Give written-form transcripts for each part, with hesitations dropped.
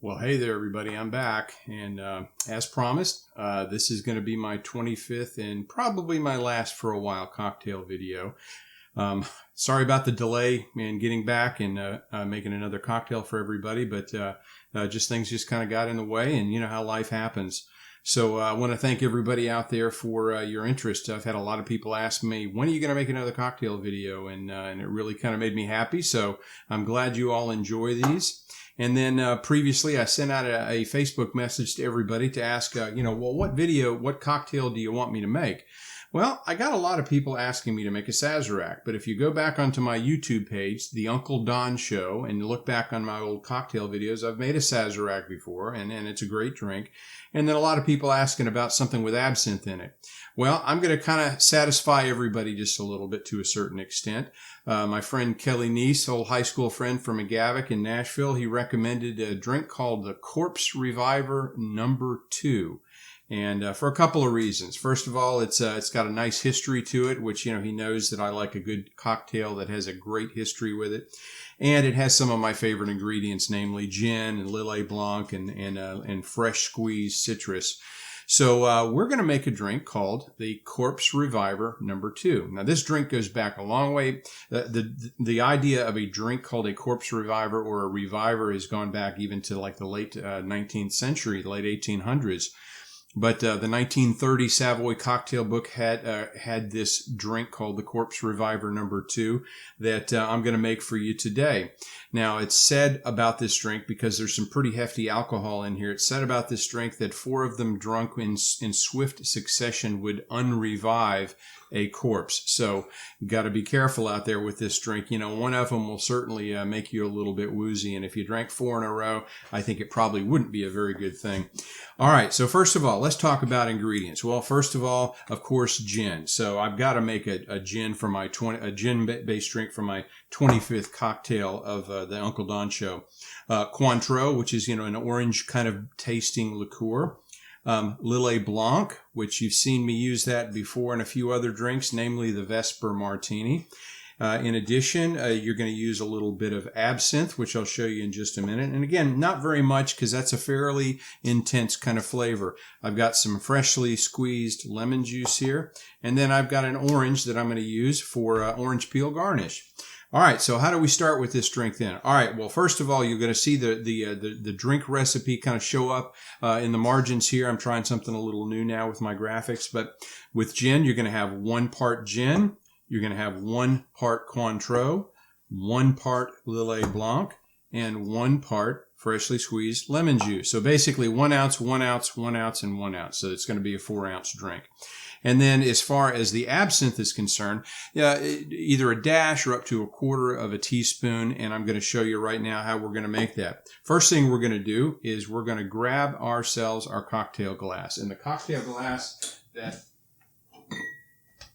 Well, hey there, everybody. I'm back. And as promised, this is going to be my 25th and probably my last for a while cocktail video. Sorry about the delay in getting back and making another cocktail for everybody, but just things just kind of got in the way, and you know how life happens. So I want to thank everybody out there for your interest. I've had a lot of people ask me, when are you going to make another cocktail video? And it really kind of made me happy. So I'm glad you all enjoy these. And then previously I sent out a Facebook message to everybody to ask, well, what cocktail do you want me to make? Well, I got a lot of people asking me to make a Sazerac, but if you go back onto my YouTube page, The Uncle Don Show, and look back on my old cocktail videos, I've made a Sazerac before, and it's a great drink. And then a lot of people asking about something with absinthe in it. Well, I'm going to kind of satisfy everybody just a little bit to a certain extent. My friend Kelly Neese, old high school friend from McGavick in Nashville, he recommended a drink called the Corpse Reviver No. 2. And for a couple of reasons. First of all, it's got a nice history to it, which, you know, he knows that I like a good cocktail that has a great history with it. And it has some of my favorite ingredients, namely gin and Lillet Blanc and fresh squeezed citrus. So we're going to make a drink called the Corpse Reviver No. 2. Now, this drink goes back a long way. The idea of a drink called a Corpse Reviver or a reviver has gone back even to like the late 19th century, the late 1800s. But the 1930 Savoy cocktail book had this drink called the Corpse Reviver No. 2 that I'm going to make for you today. Now, it's said about this drink, because there's some pretty hefty alcohol in here, it's said about this drink that 4 of them drunk in swift succession would unrevive a corpse. So you got to be careful out there with this drink. You know, one of them will certainly make you a little bit woozy. And if you drank 4 in a row, I think it probably wouldn't be a very good thing. All right. So first of all, let's talk about ingredients. Well, first of all, of course, gin. So I've got to make a gin for my gin-based drink for my 25th cocktail of the Uncle Don Show. Cointreau, which is, an orange kind of tasting liqueur. Lillet Blanc, which you've seen me use that before in a few other drinks, namely the Vesper Martini. In addition, you're going to use a little bit of absinthe, which I'll show you in just a minute. And again, not very much, because that's a fairly intense kind of flavor. I've got some freshly squeezed lemon juice here. And then I've got an orange that I'm going to use for orange peel garnish. All right, so how do we start with this drink then? All right, well, first of all, you're going to see the drink recipe kind of show up in the margins here. I'm trying something a little new now with my graphics, but with gin, you're going to have 1 part gin. You're going to have 1 part Cointreau, 1 part Lillet Blanc, and 1 part freshly squeezed lemon juice. So basically 1 ounce, 1 ounce, 1 ounce, and 1 ounce. So it's going to be a 4-ounce drink. And then as far as the absinthe is concerned, either a dash or up to 1/4 of a teaspoon. And I'm going to show you right now how we're going to make that. First thing we're going to do is we're going to grab ourselves our cocktail glass. And the cocktail glass that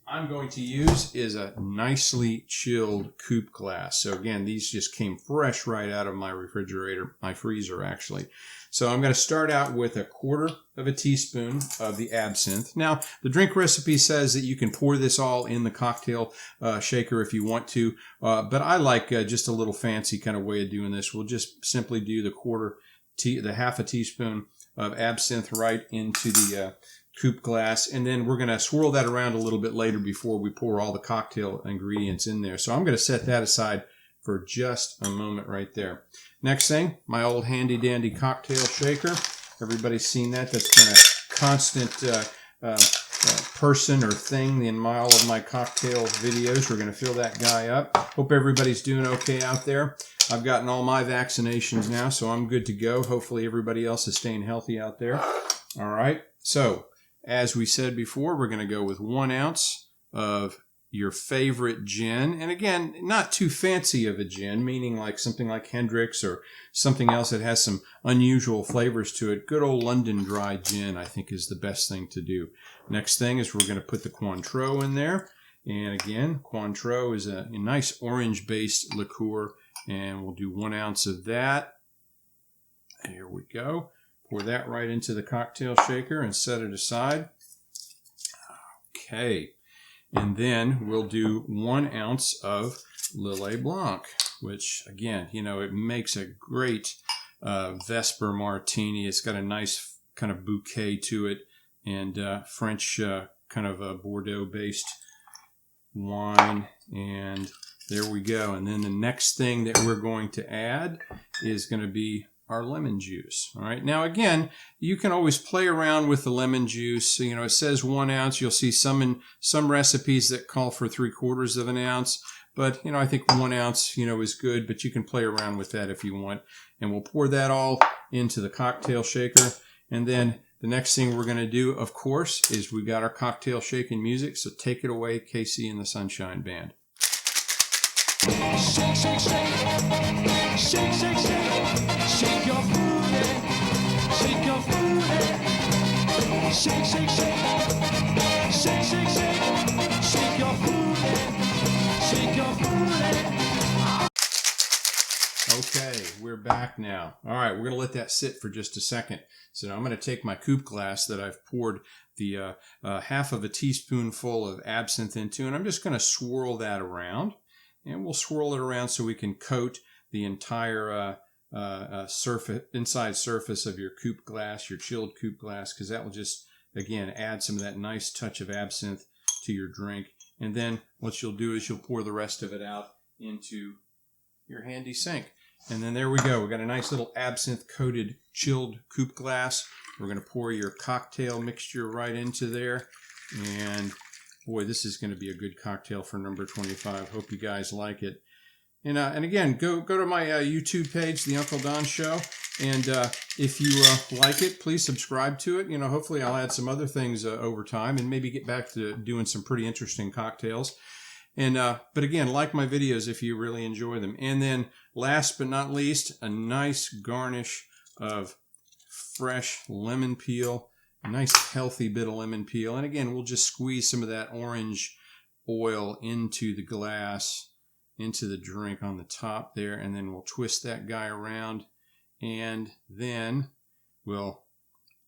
I'm going to use is a nicely chilled coupe glass. So again, these just came fresh right out of my refrigerator, my freezer actually. So I'm going to start out with 1/4 of a teaspoon of the absinthe. Now, the drink recipe says that you can pour this all in the cocktail shaker if you want to, but I like just a little fancy kind of way of doing this. We'll just simply do the 1/2 teaspoon of absinthe right into the coupe glass, and then we're going to swirl that around a little bit later before we pour all the cocktail ingredients in there. So I'm going to set that aside for just a moment right there. Next thing, my old handy dandy cocktail shaker. Everybody's seen that. That's been a constant person or thing in all of my cocktail videos. We're going to fill that guy up. Hope everybody's doing okay out there. I've gotten all my vaccinations now, so I'm good to go. Hopefully everybody else is staying healthy out there. All right. So as we said before, we're going to go with 1 ounce of your favorite gin. And again, not too fancy of a gin, meaning like something like Hendrick's or something else that has some unusual flavors to it. Good old London dry gin, I think, is the best thing to do. Next thing is we're going to put the Cointreau in there. And again, Cointreau is a nice orange-based liqueur. And we'll do 1 ounce of that. Here we go. Pour that right into the cocktail shaker and set it aside. Okay. And then we'll do 1 ounce of Lillet Blanc, which, again, it makes a great Vesper Martini. It's got a nice kind of bouquet to it, and French kind of a Bordeaux-based wine. And there we go. And then the next thing that we're going to add is going to be our lemon juice. All right. Now, again, you can always play around with the lemon juice. You know, it says 1 ounce. You'll see some recipes that call for 3/4 of an ounce. But, you know, I think 1 ounce, you know, is good. But you can play around with that if you want. And we'll pour that all into the cocktail shaker. And then the next thing we're going to do, of course, is we got our cocktail shaking music. So take it away, Casey and the Sunshine Band. Shake, shake, shake, shake, shake, shake, shake your booty, shake your booty, shake, shake, shake, shake, shake, shake, shake your booty, shake your booty. Okay, we're back now. All right, we're going to let that sit for just a second. So now I'm going to take my coupe glass that I've poured the half of a teaspoonful of absinthe into, and I'm just going to swirl that around. And we'll swirl it around so we can coat the entire inside surface of your coupe glass, your chilled coupe glass, because that will just, again, add some of that nice touch of absinthe to your drink. And then what you'll do is you'll pour the rest of it out into your handy sink. And then there we go. We've got a nice little absinthe-coated chilled coupe glass. We're going to pour your cocktail mixture right into there. And boy, this is going to be a good cocktail for number 25. Hope you guys like it. And again, go to my YouTube page, The Uncle Don Show. And if you like it, please subscribe to it. You know, hopefully I'll add some other things over time and maybe get back to doing some pretty interesting cocktails. And but again, like my videos if you really enjoy them. And then last but not least, a nice garnish of fresh lemon peel. A nice healthy bit of lemon peel. And again, we'll just squeeze some of that orange oil into the glass, into the drink on the top there. And then we'll twist that guy around. And then we'll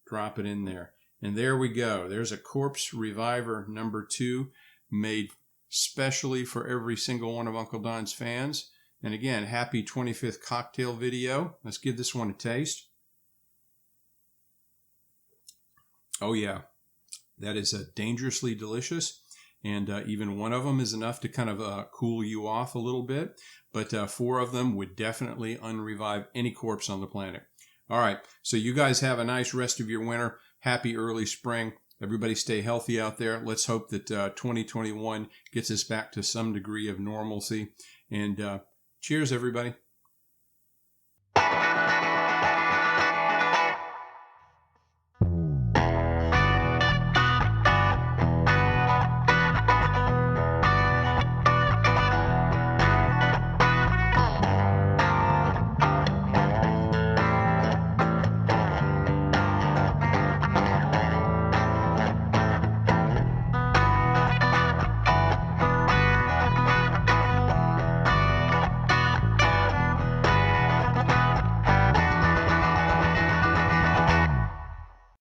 drop it in there. And there we go. There's a Corpse Reviver number 2 made specially for every single one of Uncle Don's fans. And again, happy 25th cocktail video. Let's give this one a taste. Oh yeah, that is dangerously delicious, and even one of them is enough to kind of cool you off a little bit, but 4 of them would definitely unrevive any corpse on the planet. All right, so you guys have a nice rest of your winter. Happy early spring. Everybody stay healthy out there. Let's hope that 2021 gets us back to some degree of normalcy, and cheers, everybody.